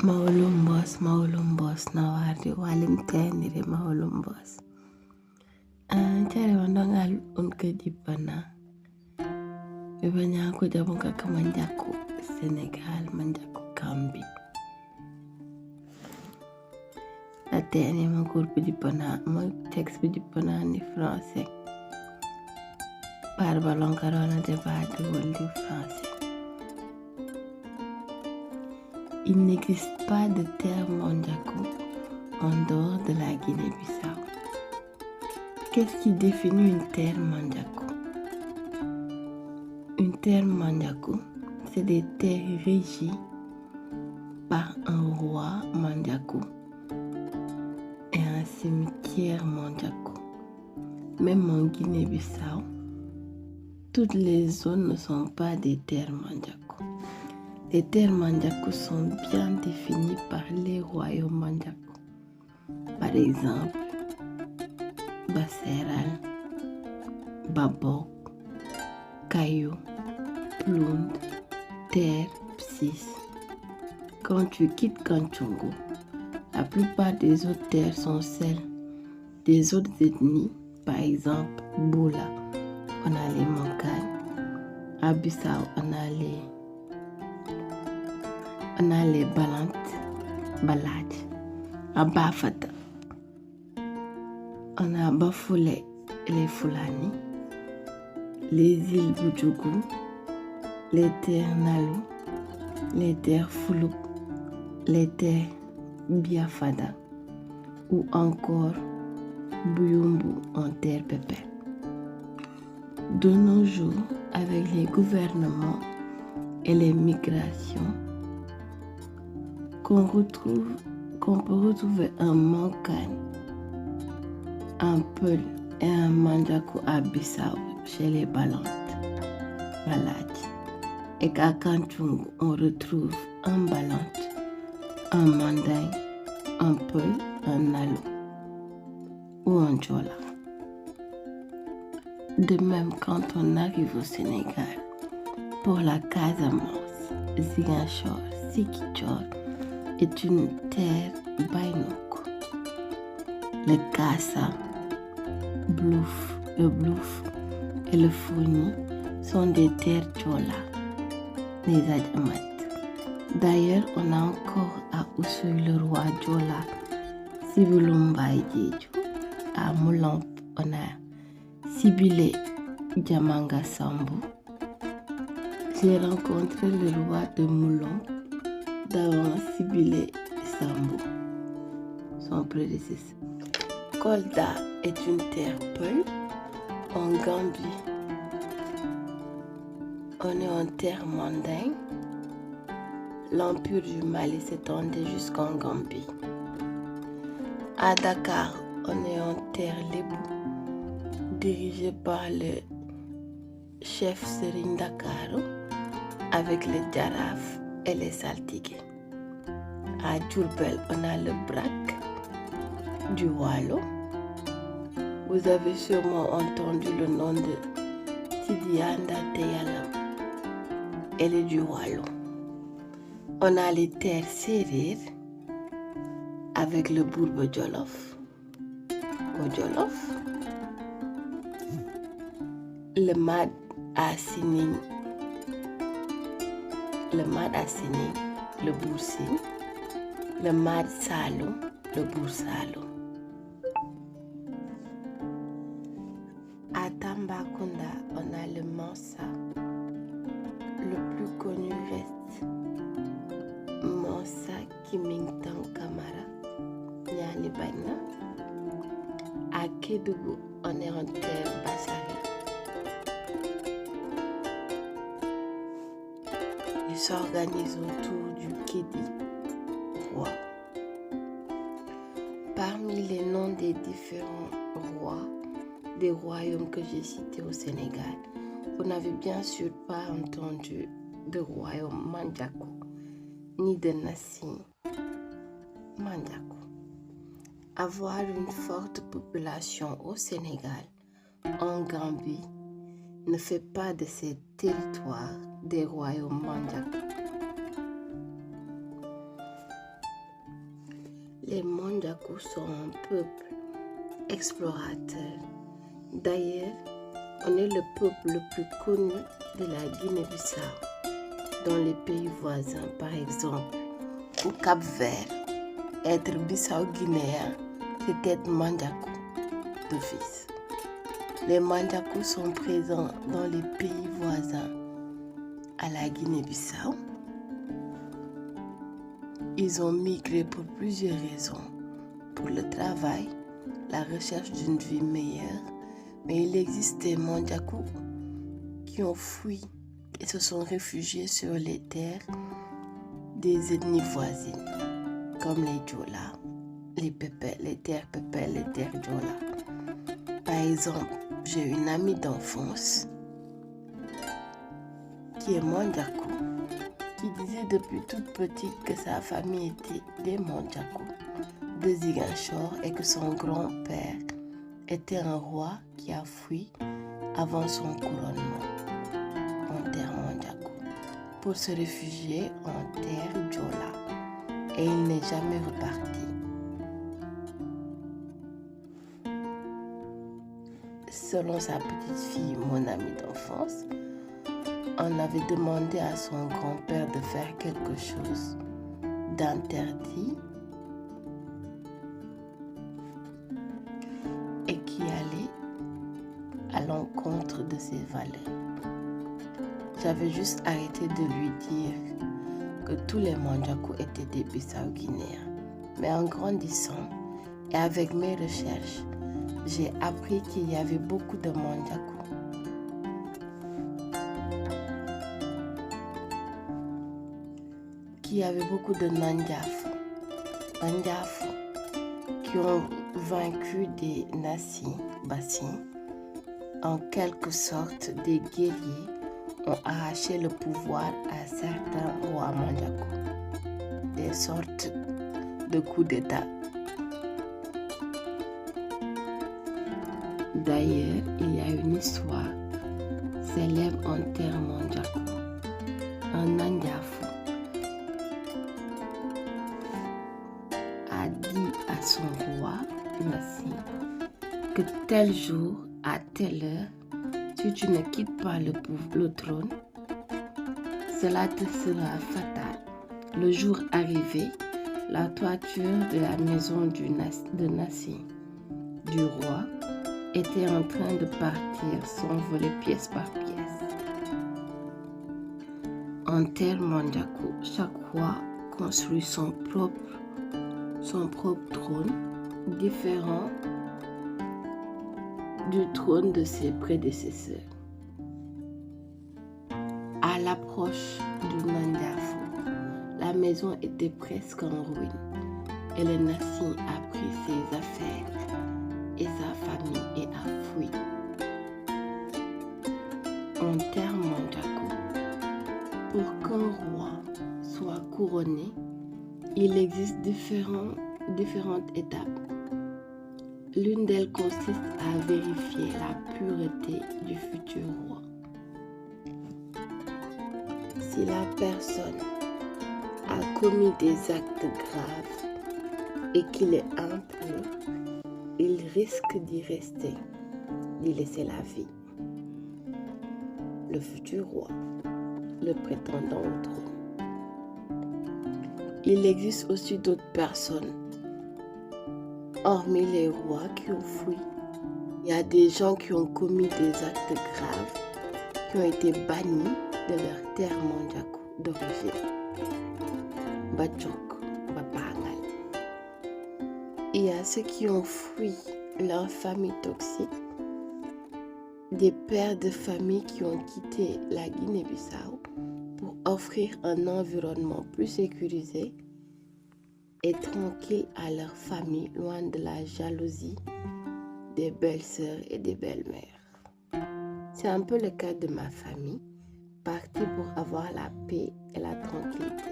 Mawolumbos na wardi walim tendire mawolumbos. Cari wandongal unke jipana. Bibanya aku jabunga kamanjaku Senegal manjaku Gambie. Atene magur pijipana ma texte pijipana ni français. Par balon karona débat de woldi français. Il n'existe pas de terre Mandjakou en dehors de la Guinée-Bissau. Qu'est-ce qui définit une terre Mandjakou? Une terre Mandjakou, c'est des terres régies par un roi Mandjakou et un cimetière Mandjakou. Même en Guinée-Bissau, toutes les zones ne sont pas des terres Mandjakou. Les terres Mandjakou sont bien définies par les royaumes Mandjakou. Par exemple, Basseral, Babok, Kayo, Plound, Terre, Psis. Quand tu quittes Kantchongo, la plupart des autres terres sont celles des autres ethnies. Par exemple, Boula, on a les Moncagnes. À Bissau, on a les Balad. À Bafata, on a Bafoulet, les Fulani, les îles Boudjougou, les terres Nalu, les terres Foulouk, les terres Biafada ou encore Bouyumbu en terre Pépé. De nos jours, avec les gouvernements et les migrations, qu'on peut retrouver un Mankagne, un Peul et un Mandjakou à Bissau chez les Balad. Et qu'à Kantchongo, on retrouve un Balad, un Manding, un Peul, un Nalu ou un Djola. De même, quand on arrive au Sénégal, pour la Casamance, Ziguinchor, Ziguinchor est une terre Baïnouk. Le Kassa, le Blouf et le Founi sont des terres Djola, les Adjamat. D'ailleurs, on a encore à Oussouye le roi Djola, Sibulumbaï Djedjo. À Moulamp, on a Sibile Djamanga Sambou. J'ai rencontré le roi de Moulamp d'avant Sibile Sambou, son prédécesseur. Kolda est une terre Peul en Gambie. On est en terre Manding. L'empire du Mali s'étendait jusqu'en Gambie. À Dakar, on est en terre Lébou, dirigé par le chef Serigne Dakaro avec les Djaraf et les Saltigué. À Diourbel, on a le Brac du Waalo. Vous avez sûrement entendu le nom de Tidianda Teyalam. Elle est du Waalo. On a les terres Sérir avec le Bourbe Jolof. Au Jolof, le Mad à Sining, le Boursine, le Mad Saloum, le Boursaloum. À Tambacounda, on a le Mansa. Le plus connu reste Mansa Kimingtang Kamara, Nyani Bagna. À Kédougou, on est en terre Bassari. Il s'organise autour du Kédi, roi. Parmi les noms des différents rois des royaumes que j'ai cités au Sénégal, vous n'avez bien sûr pas entendu de royaume Mandjakou, ni de Nassim Mandjakou. Avoir une forte population au Sénégal, en Gambie, ne fait pas de ces territoires des royaumes Mandjakou. Les Mandjakou sont un peuple explorateur. D'ailleurs, on est le peuple le plus connu de la Guinée-Bissau, dans les pays voisins, par exemple. Au Cap-Vert, être Bissau-Guinéen, c'est être Mandjakou d'office. Les Mandjakou sont présents dans les pays voisins à la Guinée-Bissau. Ils ont migré pour plusieurs raisons. Pour le travail, la recherche d'une vie meilleure, mais il existe des Mandjakou qui ont fui et se sont réfugiés sur les terres des ethnies voisines, comme les Djola, les Pépé, les terres Pépé, les terres Djola. Par exemple, j'ai une amie d'enfance qui est Mandjakou, qui disait depuis toute petite que sa famille était des Mandjakou de Ziguinchor et que son grand-père était un roi qui a fui avant son couronnement en terre Mandjakou pour se réfugier en terre Djola, et il n'est jamais reparti. Selon sa petite fille, mon amie d'enfance, on avait demandé à son grand-père de faire quelque chose d'interdit et qui allait à l'encontre de ses valeurs. J'avais juste arrêté de lui dire que tous les Mandjakou étaient des Bissau-Guinéens. Mais en grandissant et avec mes recherches, j'ai appris qu'il y avait beaucoup de Mandjakou beaucoup de Nandjafo qui ont vaincu des Nassi, Bassin. En quelque sorte, des guerriers ont arraché le pouvoir à certains rois Mandjakou. Des sortes de coups d'État. D'ailleurs, il y a une histoire célèbre en terre Mandjakou. Un Nandjafo a dit à son roi, Nassi, que tel jour, à telle heure, si tu ne quittes pas le trône, cela te sera fatal. Le jour arrivé, la toiture de la maison de Nassi, du roi, était en train de partir, s'envoler pièce par pièce. En terre Mandjakou, chaque roi construit son propre trône, différent du trône de ses prédécesseurs. À l'approche du Nandjafo, la maison était presque en ruine et le Nassi a pris ses affaires et sa famille et a fui. En terre Mandjakou, pour qu'un roi soit couronné, il existe différentes étapes. L'une d'elles consiste à vérifier la pureté du futur roi. Si la personne a commis des actes graves et qu'il est impur, il risque d'y rester, d'y laisser la vie. Le futur roi, le prétendant au trône. Il existe aussi d'autres personnes, hormis les rois qui ont fui. Il y a des gens qui ont commis des actes graves, qui ont été bannis de leur terre Mandjakou d'origine. Bachok, Bapangal. Il y a ceux qui ont fui leur famille toxique, des pères de famille qui ont quitté la Guinée-Bissau pour offrir un environnement plus sécurisé et tranquille à leur famille, loin de la jalousie des belles-sœurs et des belles-mères. C'est un peu le cas de ma famille, partie pour avoir la paix et la tranquillité,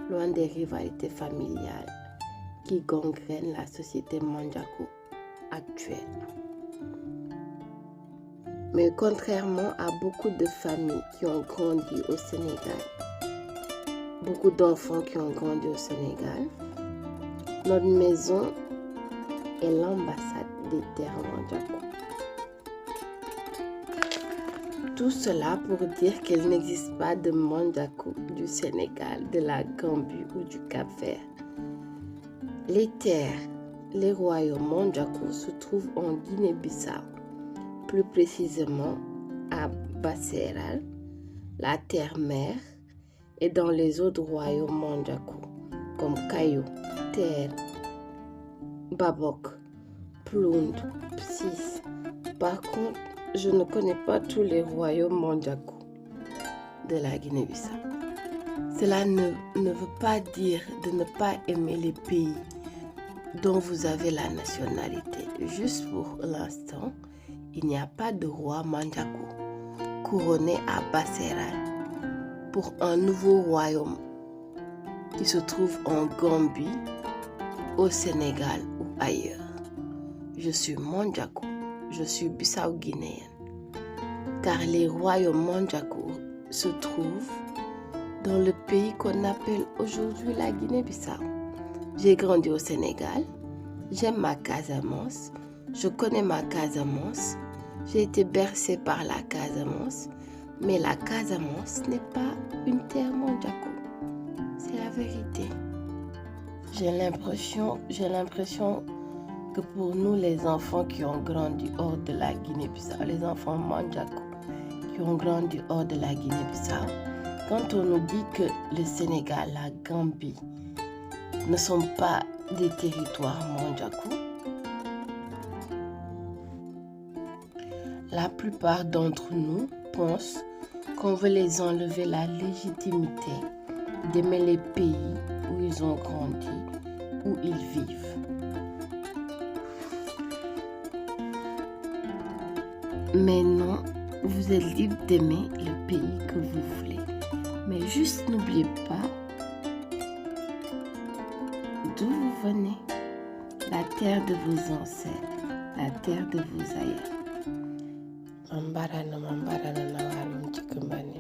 loin des rivalités familiales qui gangrènent la société Mandjakou actuelle. Mais contrairement à beaucoup de familles qui ont grandi au Sénégal, beaucoup d'enfants qui ont grandi au Sénégal, Notre maison est l'ambassade des terres Manjaco. Tout cela pour dire qu'il n'existe pas de Manjaco du Sénégal, de la Gambie ou du Cap-Vert. Les terres, les royaumes Manjaco se trouvent en Guinée-Bissau, plus précisément à Basséral, la terre-mère, et dans les autres royaumes Manjaco, comme Kayo, Terre, Babok, Plound, Psis. Par contre, je ne connais pas tous les royaumes Manjaco de la Guinée-Bissau. Cela ne veut pas dire de ne pas aimer les pays dont vous avez la nationalité. Juste pour l'instant, il n'y a pas de roi Manjaco couronné à Basséral pour un nouveau royaume qui se trouve en Gambie, au Sénégal ou ailleurs. Je suis Manjaco, je suis bissau-guinéenne, car les royaumes Manjaco se trouvent dans le pays qu'on appelle aujourd'hui la Guinée-Bissau. J'ai grandi au Sénégal, j'aime ma Casamance, je connais ma Casamance, j'ai été bercée par la Casamance, mais la Casamance n'est pas une terre Manjaco. C'est la vérité. J'ai l'impression que pour nous, les enfants qui ont grandi hors de la Guinée-Bissau, les enfants Manjaco qui ont grandi hors de la Guinée-Bissau, quand on nous dit que le Sénégal, la Gambie ne sont pas des territoires Manjaco, la plupart d'entre nous pensent qu'on veut les enlever la légitimité d'aimer les pays où ils ont grandi, où ils vivent. Mais non, vous êtes libre d'aimer le pays que vous voulez. Mais juste n'oubliez pas d'où vous venez, la terre de vos ancêtres, la terre de vos aïeux. Mambarana na warum chikumbani.